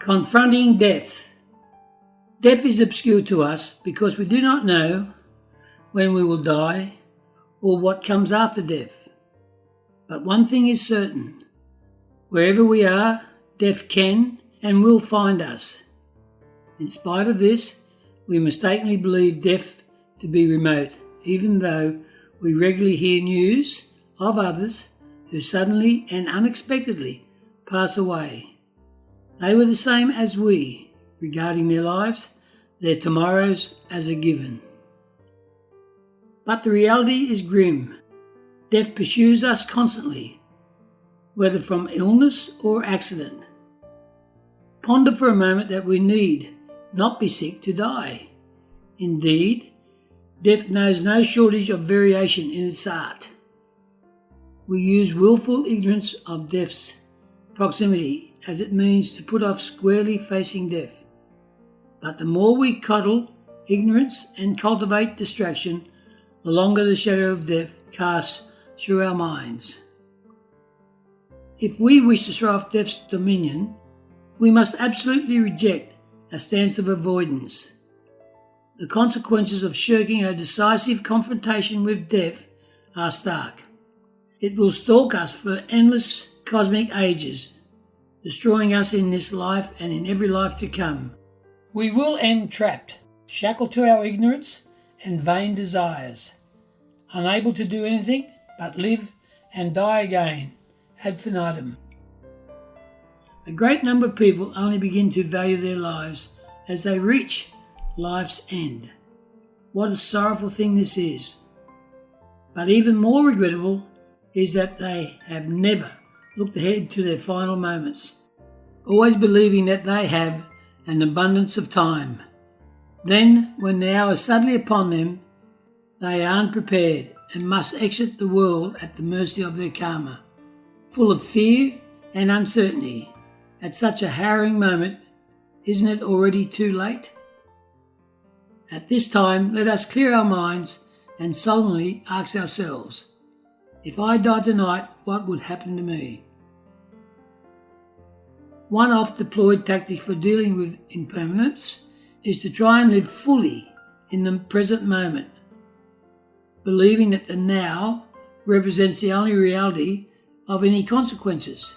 Confronting death. Death is obscure to us because we do not know when we will die or what comes after death. But one thing is certain: wherever we are, death can and will find us. In spite of this, we mistakenly believe death to be remote, even though we regularly hear news of others who suddenly and unexpectedly pass away. They were the same as we, regarding their lives, their tomorrows as a given. But the reality is grim. Death pursues us constantly, whether from illness or accident. Ponder for a moment that we need not be sick to die. Indeed, death knows no shortage of variation in its art. We use willful ignorance of death's proximity as it means to put off squarely facing death. But the more we coddle ignorance and cultivate distraction, the longer the shadow of death casts through our minds. If we wish to throw off death's dominion, we must absolutely reject a stance of avoidance. The consequences of shirking a decisive confrontation with death are stark. It will stalk us for endless cosmic ages, destroying us in this life and in every life to come. We will end trapped, shackled to our ignorance and vain desires, unable to do anything but live and die again, ad infinitum. A great number of people only begin to value their lives as they reach life's end. What a sorrowful thing this is. But even more regrettable is that they have never looked ahead to their final moments, always believing that they have an abundance of time. Then, when the hour is suddenly upon them, they are unprepared and must exit the world at the mercy of their karma, full of fear and uncertainty. At such a harrowing moment, isn't it already too late? At this time, let us clear our minds and solemnly ask ourselves, if I died tonight, what would happen to me? One oft-deployed tactic for dealing with impermanence is to try and live fully in the present moment, believing that the now represents the only reality of any consequences.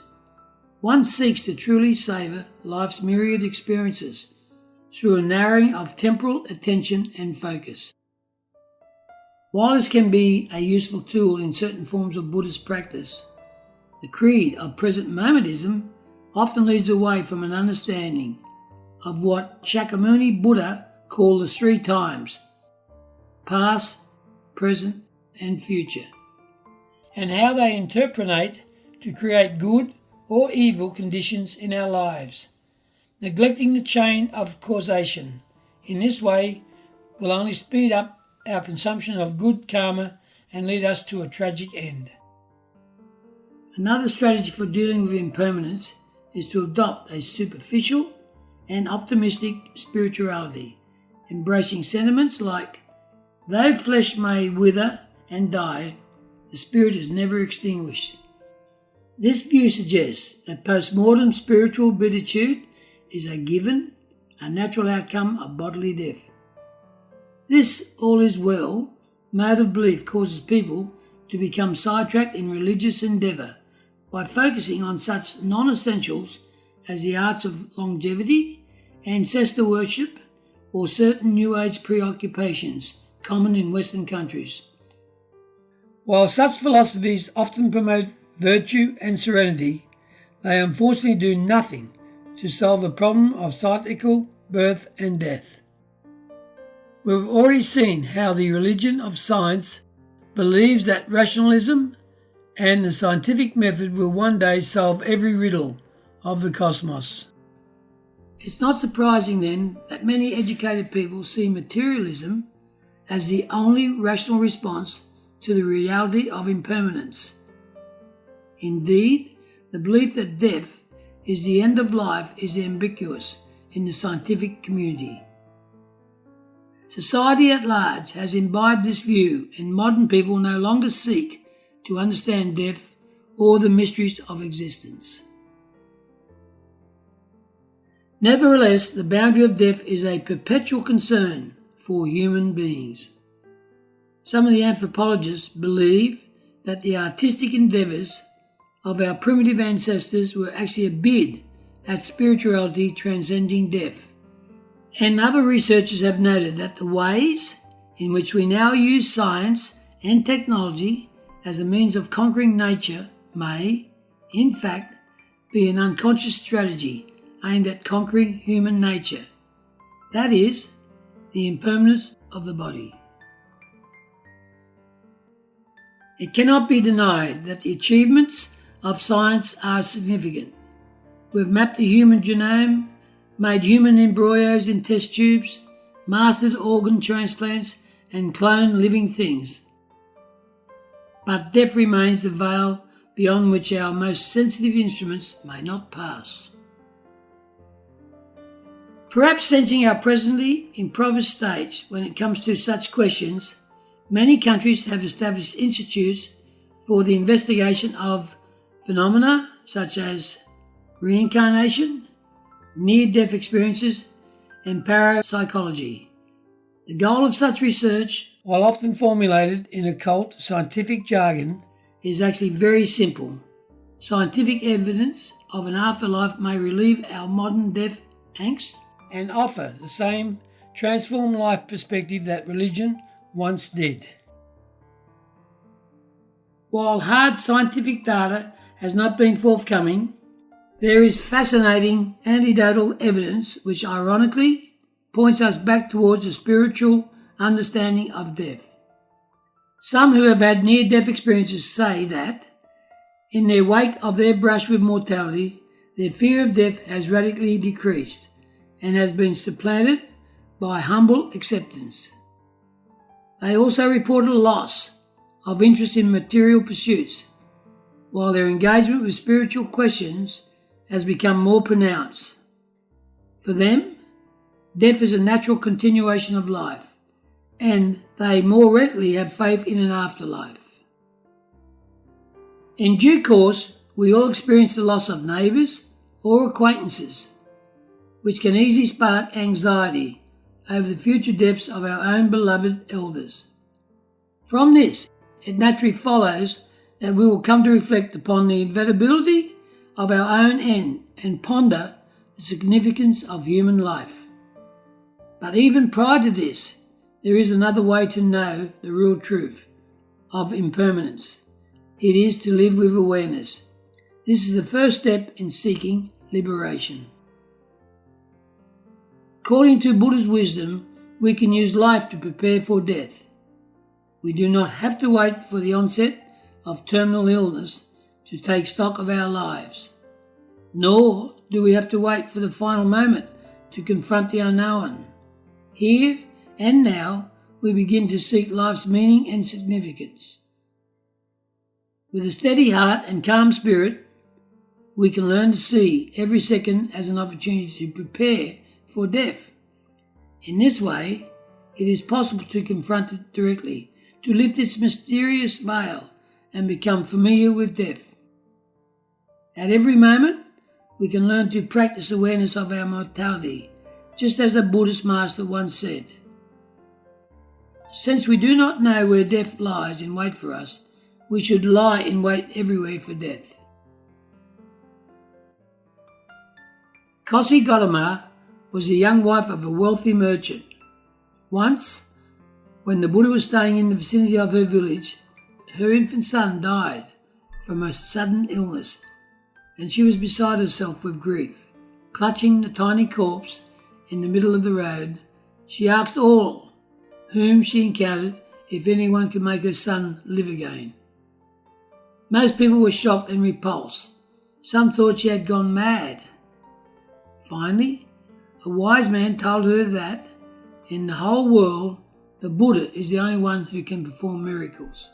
One seeks to truly savour life's myriad experiences through a narrowing of temporal attention and focus. While this can be a useful tool in certain forms of Buddhist practice, the creed of present momentism often leads away from an understanding of what Shakyamuni Buddha called the three times: past, present and future, and how they interpret to create good or evil conditions in our lives, neglecting the chain of causation. In this way, will only speed up our consumption of good karma and lead us to a tragic end. Another strategy for dealing with impermanence is to adopt a superficial and optimistic spirituality, embracing sentiments like, though flesh may wither and die, the spirit is never extinguished. This view suggests that post-mortem spiritual beatitude is a given, a natural outcome of bodily death. This all is well mode of belief causes people to become sidetracked in religious endeavour by focusing on such non-essentials as the arts of longevity, ancestor worship, or certain New Age preoccupations common in Western countries. While such philosophies often promote virtue and serenity, they unfortunately do nothing to solve the problem of cyclical birth and death. We've already seen how the religion of science believes that rationalism and the scientific method will one day solve every riddle of the cosmos. It's not surprising then that many educated people see materialism as the only rational response to the reality of impermanence. Indeed, the belief that death is the end of life is ambiguous in the scientific community. Society at large has imbibed this view, and modern people no longer seek to understand death or the mysteries of existence. Nevertheless, the boundary of death is a perpetual concern for human beings. Some of the anthropologists believe that the artistic endeavours of our primitive ancestors were actually a bid at spirituality transcending death. And other researchers have noted that the ways in which we now use science and technology as a means of conquering nature may, in fact, be an unconscious strategy aimed at conquering human nature. That is, the impermanence of the body. It cannot be denied that the achievements of science are significant. We've mapped the human genome, made human embryos in test tubes, mastered organ transplants, and cloned living things. But death remains the veil beyond which our most sensitive instruments may not pass. Perhaps sensing our presently impoverished state when it comes to such questions, many countries have established institutes for the investigation of phenomena such as reincarnation, near-death experiences, and parapsychology. The goal of such research, while often formulated in occult scientific jargon, is actually very simple. Scientific evidence of an afterlife may relieve our modern death angst and offer the same transformed life perspective that religion once did. While hard scientific data has not been forthcoming, there is fascinating anecdotal evidence which ironically points us back towards a spiritual understanding of death. Some who have had near-death experiences say that, in their wake of their brush with mortality, their fear of death has radically decreased and has been supplanted by humble acceptance. They also reported a loss of interest in material pursuits, while their engagement with spiritual questions has become more pronounced. For them, death is a natural continuation of life, and they more readily have faith in an afterlife. In due course, we all experience the loss of neighbours or acquaintances, which can easily spark anxiety over the future deaths of our own beloved elders. From this, it naturally follows that we will come to reflect upon the inevitability of our own end and ponder the significance of human life. But even prior to this, there is another way to know the real truth of impermanence. It is to live with awareness. This is the first step in seeking liberation. According to Buddha's wisdom, we can use life to prepare for death. We do not have to wait for the onset of terminal illness to take stock of our lives, nor do we have to wait for the final moment to confront the unknown. Here and now, we begin to seek life's meaning and significance. With a steady heart and calm spirit, we can learn to see every second as an opportunity to prepare for death. In this way, it is possible to confront it directly, to lift its mysterious veil and become familiar with death. At every moment, we can learn to practice awareness of our mortality, just as a Buddhist master once said. Since we do not know where death lies in wait for us, we should lie in wait everywhere for death. Kosi Gotama was the young wife of a wealthy merchant. Once, when the Buddha was staying in the vicinity of her village, her infant son died from a sudden illness, and she was beside herself with grief. Clutching the tiny corpse in the middle of the road, she asked all whom she encountered if anyone could make her son live again. Most people were shocked and repulsed. Some thought she had gone mad. Finally, a wise man told her that, in the whole world, the Buddha is the only one who can perform miracles.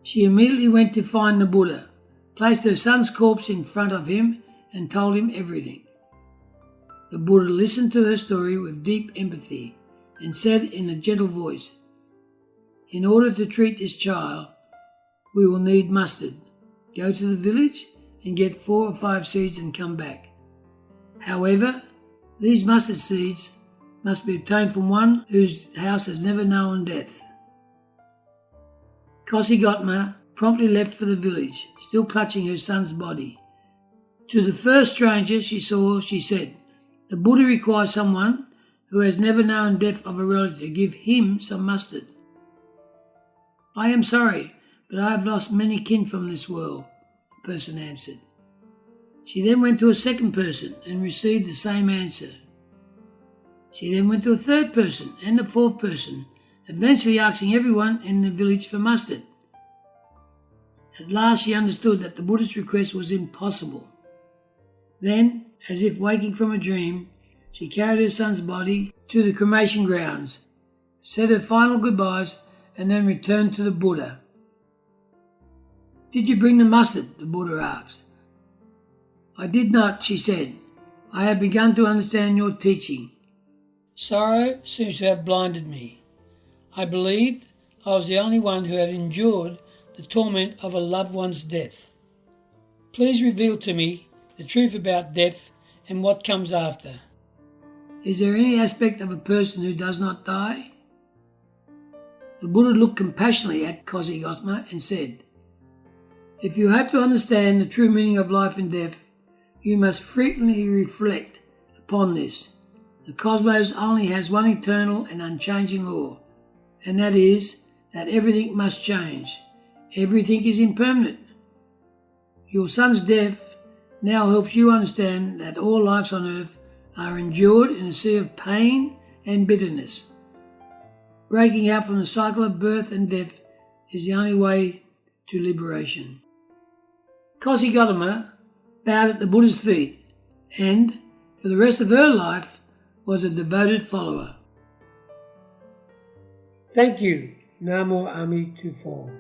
She immediately went to find the Buddha, placed her son's corpse in front of him, and told him everything. The Buddha listened to her story with deep empathy and said in a gentle voice, "In order to treat this child, we will need mustard. Go to the village and get 4 or 5 seeds and come back. However, These mustard seeds must be obtained from one whose house has never known death. Kosigotma promptly left for the village, still clutching her son's body. To the first stranger she saw, she said, "The Buddha requires someone who has never known death of a relative to give him some mustard." "I am sorry, but I have lost many kin from this world," the person answered. She then went to a second person and received the same answer. She then went to a third person and a fourth person, eventually asking everyone in the village for mustard. At last she understood that the Buddha's request was impossible. Then, as if waking from a dream, she carried her son's body to the cremation grounds, said her final goodbyes, and then returned to the Buddha. "Did you bring the mustard?" the Buddha asked. "I did not," she said. "I have begun to understand your teaching. Sorrow seems to have blinded me. I believed I was the only one who had endured the torment of a loved one's death. Please reveal to me the truth about death and what comes after. Is there any aspect of a person who does not die?" The Buddha looked compassionately at Kosigotma and said, "If you hope to understand the true meaning of life and death, you must frequently reflect upon this. The cosmos only has one eternal and unchanging law, and that is that everything must change. Everything is impermanent. Your son's death now helps you understand that all lives on earth are endured in a sea of pain and bitterness. Breaking out from the cycle of birth and death is the only way to liberation." Kosigotama bowed at the Buddha's feet and, for the rest of her life, was a devoted follower. Thank you. Namo Ami Tufo.